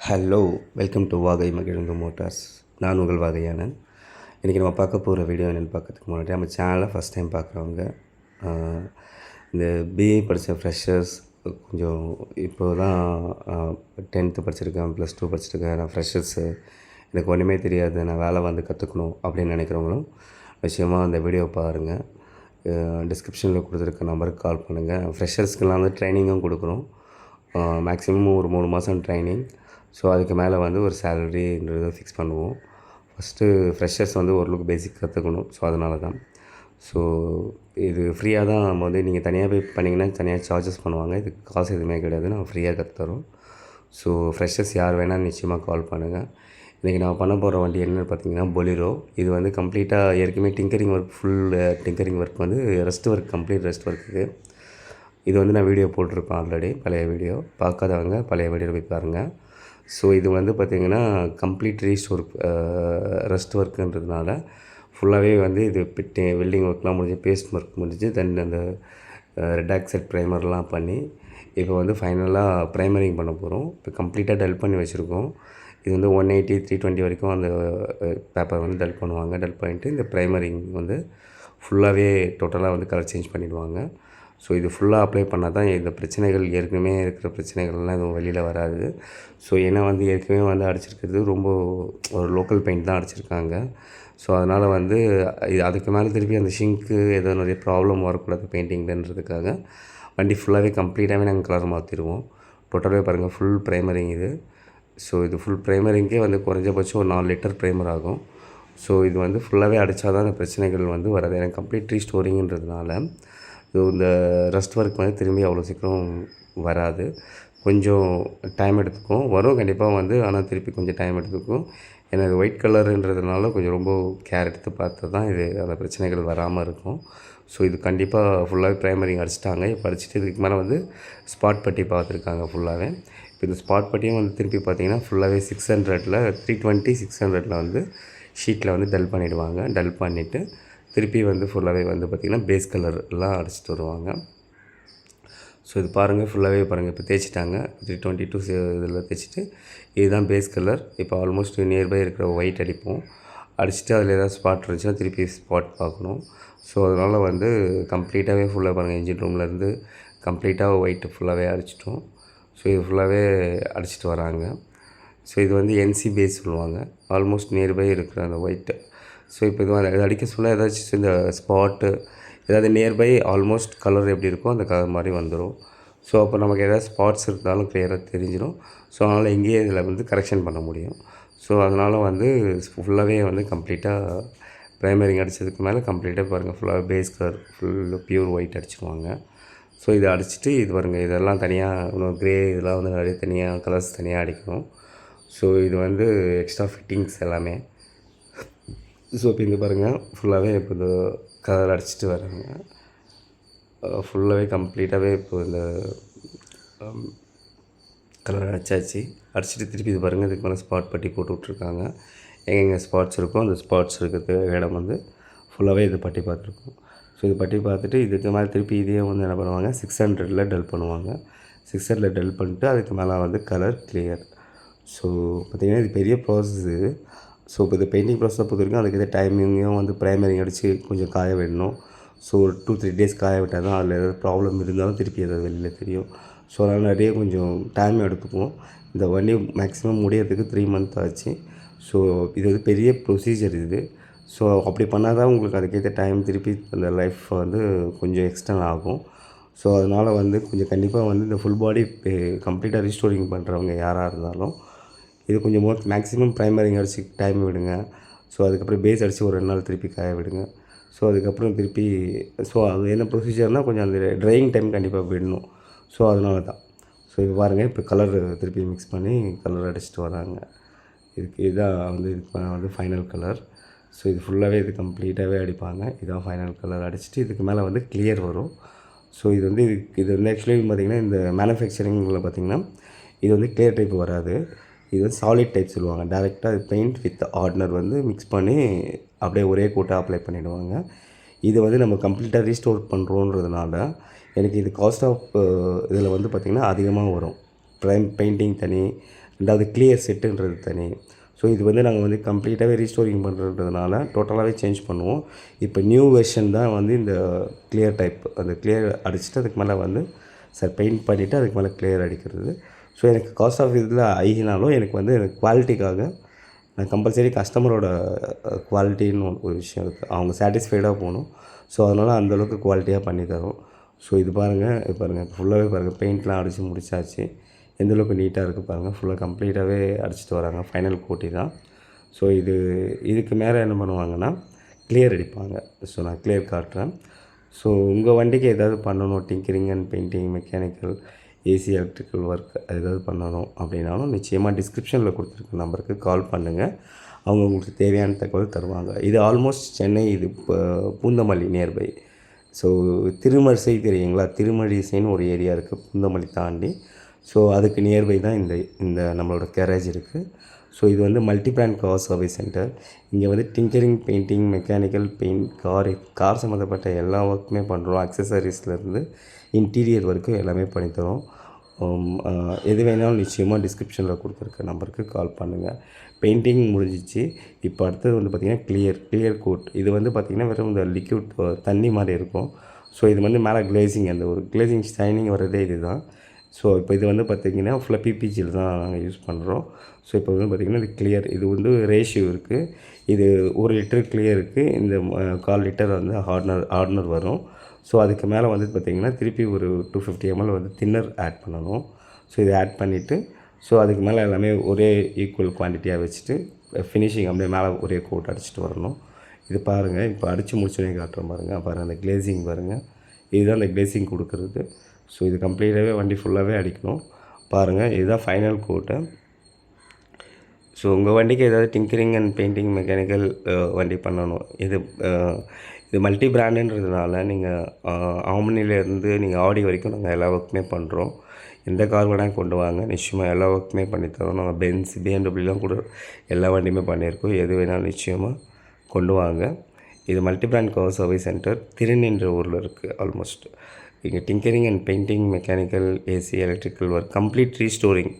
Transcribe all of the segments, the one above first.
Hello, welcome to வாகை மகிழுந்து Motors. நான் உங்கள் வாகையானன். இன்றைக்கி நம்ம பார்க்க போகிற வீடியோ என்னென்னு பார்க்கறதுக்கு முன்னாடி நம்ம சேனலை ஃபஸ்ட் டைம் பார்க்குறவங்க, இந்த பிஏ படித்த ஃப்ரெஷர்ஸ், கொஞ்சம் இப்போ தான் 10th படிச்சிருக்கேன், +2 படிச்சிருக்கேன், நான் ஃப்ரெஷர்ஸு, எனக்கு ஒன்றுமே தெரியாது, நான் வேலை வந்து கற்றுக்கணும் அப்படின்னு நினைக்கிறவங்களும் நிச்சயமாக அந்த வீடியோ பாருங்கள். டிஸ்கிரிப்ஷனில் கொடுத்துருக்க நம்பருக்கு கால் பண்ணுங்கள். ஃப்ரெஷர்ஸ்க்கெலாம் வந்து ட்ரைனிங்கும் கொடுக்குறோம். மேக்ஸிமம் ஒரு 3 மாதம் ட்ரைனிங். ஸோ அதுக்கு மேலே வந்து ஒரு சேலரின்றதை ஃபிக்ஸ் பண்ணுவோம். ஃபஸ்ட்டு ஃப்ரெஷர்ஸ் வந்து ஓரளவுக்கு பேசிக் கற்றுக்கணும். ஸோ அதனால தான். ஸோ இது ஃப்ரீயாக தான் நம்ம வந்து நீங்கள் தனியாக போய் பண்ணிங்கன்னா தனியாக சார்ஜஸ் பண்ணுவாங்க. இதுக்கு காசு எதுவுமே கிடையாது, நம்ம ஃப்ரீயாக கற்றுத்தரோம். ஸோ ஃப்ரெஷர்ஸ் யார் வேணால் நிச்சயமாக கால் பண்ணுங்கள். இன்றைக்கி நான் பண்ண போகிற வண்டி என்னென்னு பார்த்தீங்கன்னா பொலிரோ. இது வந்து கம்ப்ளீட்டாக ஏற்கனவே tinkering work, full tinkering work வந்து ரெஸ்ட் ஒர்க், கம்ப்ளீட் ரெஸ்ட் ஒர்க்குக்கு. இது வந்து நான் வீடியோ போட்டிருப்பேன் ஆல்ரெடி, பழைய வீடியோ. பார்க்காதவங்க பழைய வீடியோ போய் பாருங்கள். ஸோ இது வந்து பார்த்திங்கன்னா கம்ப்ளீட் ரெஸ்ட் ஒர்க்குன்றதுனால ஃபுல்லாகவே வந்து இது வெல்டிங் ஒர்க்லாம் முடிஞ்சு, பேஸ்ட் ஒர்க் முடிஞ்சு, தென் அந்த ரெட் ஆக்சைட் ப்ரைமர்லாம் பண்ணி இப்போ வந்து ஃபைனலாக ப்ரைமரிங் பண்ண போகிறோம். இப்போ கம்ப்ளீட்டாக டல் பண்ணி வச்சுருக்கோம். இது வந்து 180, 320 வரைக்கும் அந்த பேப்பர் வந்து டல் பண்ணுவாங்க. டல் பண்ணிவிட்டு இந்த ப்ரைமரிங் வந்து ஃபுல்லாகவே டோட்டலாக வந்து கலர் சேஞ்ச் பண்ணிடுவாங்க. ஸோ இது ஃபுல்லாக அப்ளை பண்ணால் தான் இந்த பிரச்சனைகள், ஏற்கனவே இருக்கிற பிரச்சனைகள்லாம் எதுவும் வெளியில் வராது. ஸோ ஏன்னா வந்து ஏற்கனவே வந்து அடிச்சிருக்கிறது ரொம்ப ஒரு லோக்கல் பெயிண்ட் தான் அடிச்சிருக்காங்க. ஸோ அதனால் வந்து அதுக்கு மேலே திருப்பி அந்த ஷிங்க்கு ஏதோ நிறைய ப்ராப்ளம் வரக்கூடாது பெயிண்டிங்லன்றதுக்காக வண்டி ஃபுல்லாகவே கம்ப்ளீட்டாகவே நாங்கள் கலர் மாற்றிடுவோம். டோட்டலாகவே பாருங்கள், ஃபுல் ப்ரைமரிங் இது. ஸோ இது ஃபுல் ப்ரைமரிங்கே வந்து குறைஞ்சபட்சம் ஒரு 4 லிட்டர் ப்ரைமர் ஆகும். ஸோ இது வந்து ஃபுல்லாகவே அடித்தா தான் அந்த பிரச்சனைகள் வந்து வராது. ஏன்னா கம்ப்ளீட் ரீஸ்டோரிங்கிறதுனால இந்த ரெஸ்ட் ஒர்க் வந்து திரும்பி அவ்வளோ சீக்கிரம் வராது. கொஞ்சம் டைம் எடுத்துக்கும், வரும் கண்டிப்பாக வந்து, ஆனால் திருப்பி கொஞ்சம் டைம் எடுத்துக்கும். ஏன்னா இது ஒயிட் கலருன்றதுனால கொஞ்சம் ரொம்ப கேர் எடுத்து பார்த்து தான் இது அந்த பிரச்சனைகள் வராமல் இருக்கும். ஸோ இது கண்டிப்பாக ஃபுல்லாகவே ப்ரைமரிங் அடிச்சிட்டாங்க. இப்போ அடிச்சுட்டு இதுக்கு மேலே வந்து ஸ்பாட் பட்டி பார்த்துருக்காங்க ஃபுல்லாகவே. இப்போ இந்த ஸ்பாட் பட்டியும் வந்து திருப்பி பார்த்திங்கன்னா ஃபுல்லாகவே 600ல் 320, 600ல் வந்து ஷீட்டில் வந்து டல் பண்ணிவிடுவாங்க. டல் பண்ணிவிட்டு திருப்பி வந்து ஃபுல்லாகவே வந்து பார்த்திங்கன்னா பேஸ் கலர்லாம் அடிச்சிட்டு வருவாங்க. ஸோ இது பாருங்கள், ஃபுல்லாகவே பாருங்கள், இப்போ தேய்ச்சிட்டாங்க. 322 இதில் தேய்ச்சிட்டு இதுதான் பேஸ் கலர். இப்போ ஆல்மோஸ்ட் நியர்பை இருக்கிற ஒயிட் அடிப்போம். அடிச்சுட்டு அதில் ஏதாவது ஸ்பாட் இருந்துச்சுன்னா திருப்பி ஸ்பாட் பார்க்கணும். ஸோ அதனால் வந்து கம்ப்ளீட்டாகவே ஃபுல்லாக பாருங்கள், இன்ஜின் ரூம்லேருந்து கம்ப்ளீட்டாக ஒயிட்டு ஃபுல்லாகவே அடிச்சிட்டோம். ஸோ இது ஃபுல்லாகவே அடிச்சிட்டு வராங்க. ஸோ இது வந்து என்சி பேஸ் சொல்லுவாங்க. ஆல்மோஸ்ட் நியர்பை இருக்கிற அந்த ஒயிட்டு. ஸோ இப்போ இது அடிக்க சொல்ல ஏதாச்சும் இந்த ஸ்பாட்டு ஏதாவது நியர்பை ஆல்மோஸ்ட் கலர் எப்படி இருக்கோ அந்த கலர் மாதிரி வந்துடும். ஸோ அப்போ நமக்கு ஏதாவது ஸ்பாட்ஸ் இருந்தாலும் க்ளியராக தெரிஞ்சிடும். ஸோ அதனால் இங்கேயே இதில் வந்து கரெக்ஷன் பண்ண முடியும். ஸோ அதனால் வந்து ஃபுல்லாகவே வந்து கம்ப்ளீட்டாக ப்ரைமரிங் அடித்ததுக்கு மேலே கம்ப்ளீட்டாக பாருங்கள், ஃபுல்லாக base colour full pure white அடிச்சுருவாங்க. ஸோ இதை அடிச்சுட்டு இது பாருங்கள், இதெல்லாம் தனியாக இன்னும் க்ரே இதெல்லாம் வந்து நிறைய தனியாக கலர்ஸ் தனியாக அடிக்கணும். ஸோ இது வந்து எக்ஸ்ட்ரா ஃபிட்டிங்ஸ் எல்லாமே. ஸோ இப்போ இங்கே பாருங்கள், ஃபுல்லாகவே இப்போ இந்த கலர் அடிச்சுட்டு வராங்க. ஃபுல்லாகவே கம்ப்ளீட்டாகவே இப்போ இந்த கலர் அடித்தாச்சு. அடிச்சுட்டு திருப்பி இது பாருங்கள், இதுக்கு மேலே ஸ்பாட் பட்டி போட்டு விட்ருக்காங்க. எங்கெங்கே ஸ்பாட்ஸ் இருக்கோ அந்த ஸ்பாட்ஸ் இருக்கிறது இடம் வந்து ஃபுல்லாகவே இது பட்டி பார்த்துருக்கோம். ஸோ இது பட்டி பார்த்துட்டு இதுக்கு மேலே திருப்பி இதே வந்து என்ன பண்ணுவாங்க, 600ல் டல் பண்ணுவாங்க. 600ல் டல் பண்ணிட்டு அதுக்கு மேலே வந்து கலர் கிளியர். ஸோ பார்த்திங்கன்னா இது பெரிய ப்ராசஸ்ஸு. ஸோ இப்போ இந்த பெயிண்டிங் ப்ராசஸை பொறுத்த வரைக்கும் அதுக்கு எதாவது டைமிங்கும் வந்து ப்ரைமரிங் அடித்து கொஞ்சம் காய விடணும். ஸோ ஒரு 2-3 டேஸ் காய விட்டால் தான் அதில் ஏதாவது ப்ராப்ளம் இருந்தாலும் திருப்பி எதாவது வெளியில் தெரியும். ஸோ அதனால் நிறைய கொஞ்சம் டைம் எடுத்துக்குவோம். இந்த வண்டி மேக்ஸிமம் முடியறதுக்கு 3 மந்த் ஆச்சு. ஸோ இது வந்து பெரிய ப்ரொசீஜர் இது. ஸோ அப்படி பண்ணால் தான் உங்களுக்கு அதுக்கேற்ற டைம் திருப்பி அந்த லைஃப் வந்து கொஞ்சம் எக்ஸ்டெண்ட் ஆகும். ஸோ அதனால் வந்து கொஞ்சம் கண்டிப்பாக வந்து இந்த ஃபுல் பாடி கம்ப்ளீட்டாக ரீஸ்டோரிங் பண்ணுறவங்க யாராக இருந்தாலும் இது கொஞ்சம் மேக்ஸிமம் ப்ரைமரிங் அடித்து டைம் விடுங்க. ஸோ அதுக்கப்புறம் பேஸ் அடித்து ஒரு 2 நாள் திருப்பி காய விடுங்க. ஸோ அதுக்கப்புறம் திருப்பி அது என்ன ப்ரொசீஜர்னால் கொஞ்சம் அந்த ட்ரையிங் டைம் கண்டிப்பாக விடணும். ஸோ அதனால தான். ஸோ இது பாருங்கள், இப்போ கலர் திருப்பி மிக்ஸ் பண்ணி கலர் அடிச்சுட்டு வராங்க. இதுதான் வந்து இதுக்கு வந்து ஃபைனல் கலர். ஸோ இது ஃபுல்லாகவே இது கம்ப்ளீட்டாகவே அடிப்பாங்க. இதுதான் ஃபைனல் கலர் அடிச்சுட்டு இதுக்கு மேலே வந்து கிளியர் வரும். ஸோ இது வந்து ஆக்சுவலி பார்த்திங்கன்னா இந்த மேனுஃபேக்சரிங்கில் பார்த்திங்கன்னா இது வந்து கிளியர் டைப் வராது. இது வந்து சாலிட் டைப் சொல்லுவாங்க. டேரெக்டாக பெயிண்ட் வித் ஹார்ட்னர் வந்து மிக்ஸ் பண்ணி அப்படியே ஒரே கோட்டாக அப்ளை பண்ணிவிடுவாங்க. இது வந்து நம்ம கம்ப்ளீட்டாக ரீஸ்டோர் பண்ணுறோன்றதுனால எனக்கு இது காஸ்ட் ஆஃப் இதில் வந்து பார்த்திங்கன்னா அதிகமாக வரும். பெயிண்டிங் தனி, ரெண்டாவது கிளியர் செட்டுன்றது தனி. ஸோ இது வந்து நாங்கள் வந்து கம்ப்ளீட்டாகவே ரீஸ்டோரிங் பண்ணுறதுனால டோட்டலாகவே சேஞ்ச் பண்ணுவோம். இப்போ நியூ வெர்ஷன் தான் வந்து இந்த கிளியர் டைப். அந்த கிளியர் அடிச்சுட்டு அதுக்கு மேலே வந்து பெயிண்ட் பண்ணிவிட்டு அதுக்கு மேலே கிளியர் அடிக்கிறது. ஸோ எனக்கு காஸ்ட் ஆஃப் இதில் ஐனாலும் எனக்கு வந்து குவாலிட்டிக்காக நான் கம்பல்சரி கஸ்டமரோட குவாலிட்டின்னு ஒரு விஷயம் இருக்குது. அவங்க சாட்டிஸ்ஃபைடாக போகணும். ஸோ அதனால் அந்தளவுக்கு குவாலிட்டியாக பண்ணி தரோம். ஸோ இது பாருங்கள் ஃபுல்லாகவே பாருங்கள் பெயிண்ட்லாம் அடித்து முடிச்சாச்சு. எந்தளவுக்கு நீட்டாக இருக்குது பாருங்கள். ஃபுல்லாக கம்ப்ளீட்டாகவே அடிச்சுட்டு வராங்க. ஃபைனல் கோட்டி தான். ஸோ இதுக்கு மேலே என்ன பண்ணுவாங்கன்னா கிளியர் அடிப்பாங்க. ஸோ நான் கிளியர் காட்டுறேன். ஸோ உங்கள் வண்டிக்கு ஏதாவது பண்ணணும், tinkering and painting, mechanical, AC, electrical work ஏதாவது பண்ணணும் அப்படின்னாலும் நிச்சயமாக டிஸ்கிரிப்ஷனில் கொடுத்துருக்க நம்பருக்கு கால் பண்ணுங்கள். அவங்க உங்களுக்கு தேவையான தகவல் தருவாங்க. இது ஆல்மோஸ்ட் சென்னை, இது இப்போ பூந்தமல்லி நியர்பை. ஸோ திருமழிசை தெரியுங்களா? திருமழிசைன்னு ஒரு ஏரியா இருக்குது பூந்தமல்லி தாண்டி. ஸோ அதுக்கு நியர்பை தான் இந்த நம்மளோட கேரேஜ் இருக்குது. ஸோ இது வந்து multi brand car service centre. இங்கே வந்து tinkering, painting, mechanical, paint, car சம்மந்தப்பட்ட எல்லா ஒர்க்குமே பண்ணுறோம். அக்சசரிஸ்லேருந்து இன்டீரியர் வரைக்கும் எல்லாமே பண்ணித்தரோம். எது வேணாலும் நிச்சயமாக டிஸ்கிரிப்ஷனில் கொடுத்துருக்க நம்பருக்கு கால் பண்ணுங்கள். பெயிண்டிங் முடிஞ்சிச்சு. இப்போ அடுத்தது வந்து பார்த்திங்கன்னா கிளியர் கோட். இது வந்து பார்த்திங்கன்னா வெறும் இந்த லிக்விட் தண்ணி மாதிரி இருக்கும். ஸோ இது வந்து மேலே கிளேசிங், அந்த ஒரு கிளேசிங் ஷைனிங் வர்றதே இது தான். ஸோ இப்போ இது வந்து பார்த்திங்கன்னா ஃபுல்லாக பிபிஜியில் தான் நாங்கள் யூஸ் பண்ணுறோம். ஸோ இப்போ வந்து பார்த்திங்கன்னா இது கிளியர், இது வந்து ரேஷியோ இருக்குது. இது 1 லிட்டர் கிளியருக்கு இந்த 1/4 லிட்டர் வந்து ஹார்ட்னர் வரும். ஸோ அதுக்கு மேலே வந்து பார்த்திங்கன்னா திருப்பி ஒரு 250 ml வந்து தின்னர் ஆட் பண்ணணும். ஸோ இதை ஆட் பண்ணிவிட்டு ஸோ அதுக்கு மேலே எல்லாமே ஒரே ஈக்குவல் குவான்டிட்டியாக வச்சுட்டு ஃபினிஷிங் அப்படியே மேலே ஒரே கோட் அடிச்சுட்டு வரணும். இது பாருங்கள், இப்போ அடித்து முடிச்சோடனே காட்டுறோம் பாருங்கள் அந்த கிளேசிங் பாருங்கள். இதுதான் அந்த கிளேசிங் கொடுக்குறது. ஸோ இது கம்ப்ளீட்டாகவே வண்டி ஃபுல்லாகவே அடிக்கணும். பாருங்கள், இதுதான் ஃபைனல் கோட்டு. ஸோ உங்கள் வண்டிக்கு ஏதாவது டிங்கரிங் அண்ட் பெயிண்டிங், மெக்கானிக்கல் வண்டி பண்ணணும். இது மல்டி பிராண்டுன்றதுனால நீங்கள் ஆம்னிலேருந்து நீங்கள் ஆடி வரைக்கும் நாங்கள் எல்லா ஒர்க்குமே பண்ணுறோம். எந்த கார் வேணால் கொண்டு வாங்க, நிச்சயமாக எல்லா ஒர்க்குமே பண்ணித்தரோம். நாங்கள் பென்ஸ், பிஎம்டபிள்யூலாம் கூட எல்லா வண்டியுமே பண்ணியிருக்கோம். எது வேணாலும் நிச்சயமாக கொண்டு வாங்க. இது multi brand car service centre திருநின்ற ஊரில் இருக்குது. ஆல்மோஸ்ட் இங்கே tinkering and painting, mechanical, AC, electrical work, complete restoring.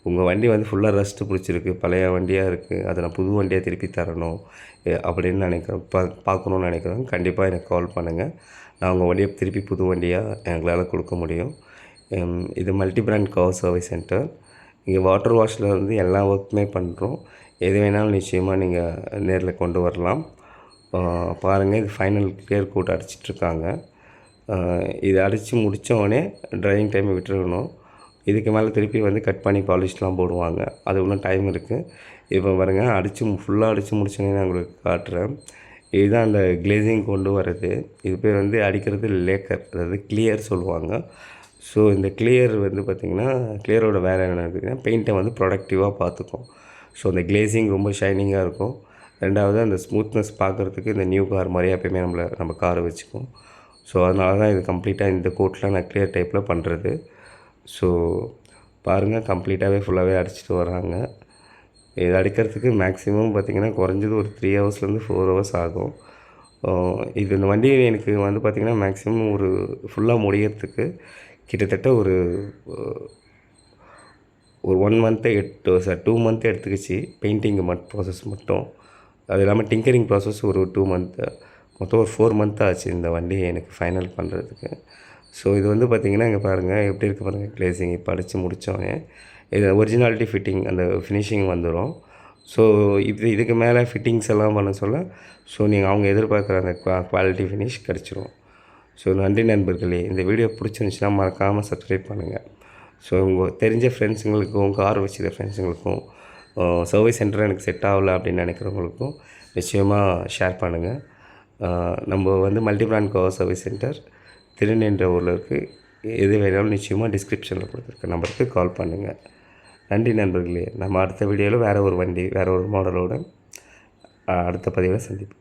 உங்கள் வண்டி வந்து ஃபுல்லாக ரஸ்ட்டு பிடிச்சிருக்கு, பழைய வண்டியாக இருக்குது, அதை நான் புது வண்டியாக திருப்பி தரணும் அப்படின்னு நினைக்கிறேன், பார்க்கணுன்னு நினைக்கிறேன். கண்டிப்பாக எனக்கு கால் பண்ணுங்கள். நான் உங்கள் வண்டியை திருப்பி புது வண்டியாக எங்களால் கொடுக்க முடியும். இது multi brand car service centre. இங்கே வாட்டர் வாஷில் இருந்து எல்லா ஒர்க்குமே பண்ணுறோம். எது வேணாலும் நிச்சயமாக நீங்கள் நேரில் கொண்டு வரலாம். பாருங்கள், இது ஃபைனல் கிளியர் கோட் அடிச்சிட்ருக்காங்க. இது அடித்து முடித்தோடனே ட்ரைவிங் டைமை விட்டுருக்கணும். இதுக்கு மேலே திருப்பி வந்து கட் பண்ணி பாலிஷ்லாம் போடுவாங்க. அது இன்னும் டைம் இருக்குது. இப்போ பாருங்கள், ஃபுல்லாக அடித்து முடிச்சோடனே நான் உங்களுக்கு காட்டுறேன். இதுதான் அந்த கிளேசிங் கொண்டு வர்றது. இது பேர் வந்து அடிக்கிறது லேக்கர், அதாவது கிளியர் சொல்லுவாங்க. ஸோ இந்த கிளியர் வந்து பார்த்திங்கன்னா கிளியரோட வேலை என்ன இருக்குதுன்னா பெயிண்ட்டை வந்து ப்ரொடக்டிவாக பார்த்துக்கும். ஸோ அந்த கிளேசிங் ரொம்ப ஷைனிங்காக இருக்கும். ரெண்டாவது அந்த ஸ்மூத்னஸ் பார்க்குறதுக்கு இந்த நியூ கார் மாதிரியே எப்போயுமே நம்ம காரை வச்சுக்கும். ஸோ அதனால தான் இது கம்ப்ளீட்டாக இந்த கோட்டில் நான் கிளியர் டைப்பில் பண்ணுறது. ஸோ பாருங்கள், கம்ப்ளீட்டாகவே ஃபுல்லாகவே அடிச்சுட்டு வராங்க. இது அடிக்கிறதுக்கு மேக்ஸிமம் பார்த்திங்கன்னா குறைஞ்சது ஒரு 3 ஹவர்ஸ்லேருந்து 4 ஹவர்ஸ் ஆகும். இந்த வண்டி எனக்கு வந்து பார்த்திங்கன்னா மேக்ஸிமம் ஒரு ஃபுல்லாக முடியறதுக்கு கிட்டத்தட்ட ஒரு 1 மந்த்து 2 மந்த்து எடுத்துக்கிச்சு. பெயிண்டிங் ப்ராசஸ் மட்டும், அது இல்லாமல் டிங்கரிங் ப்ராசஸ் ஒரு 2 மந்த்து, மொத்தம் ஒரு 4 மந்த் ஆச்சு இந்த வண்டியை எனக்கு ஃபைனல் பண்ணுறதுக்கு. ஸோ இது வந்து பார்த்திங்கன்னா இங்கே பாருங்கள் எப்படி இருக்குது பாருங்கள் கிளேசிங். இப்போ அடித்து முடித்தோடனே இது ஒரிஜினாலிட்டி ஃபிட்டிங், அந்த ஃபினிஷிங் வந்துடும். ஸோ இதுக்கு மேலே ஃபிட்டிங்ஸ் எல்லாம் பண்ண சொல்ல நீங்கள் அவங்க எதிர்பார்க்குற அந்த குவாலிட்டி ஃபினிஷ் கிடச்சிரும். ஸோ நன்றி நண்பர்களே. இந்த வீடியோ பிடிச்சிருந்துச்சுன்னா மறக்காமல் சப்ஸ்கிரைப் பண்ணுங்கள். ஸோ உங்கள் தெரிஞ்ச ஃப்ரெண்ட்ஸுங்களுக்கும், கார் வச்சுருக்க ஃப்ரெண்ட்ஸுங்களுக்கும், சர்வீஸ் சென்டர் எனக்கு செட் ஆகலை அப்படின்னு நினைக்கிறவங்களுக்கும் நிச்சயமாக ஷேர் பண்ணுங்கள். நம்ம வந்து multi brand car service centre திருநின்ற ஊரில் இருக்குது. எது வேணாலும் நிச்சயமாக டிஸ்கிரிப்ஷனில் கொடுத்துருக்க நம்பருக்கு கால் பண்ணுங்கள். நன்றி நண்பர்களே. நம்ம அடுத்த வீடியோவில் வேறு ஒரு வண்டி, வேறு ஒரு மாடலோட அடுத்த பதிவில் சந்திப்போம்.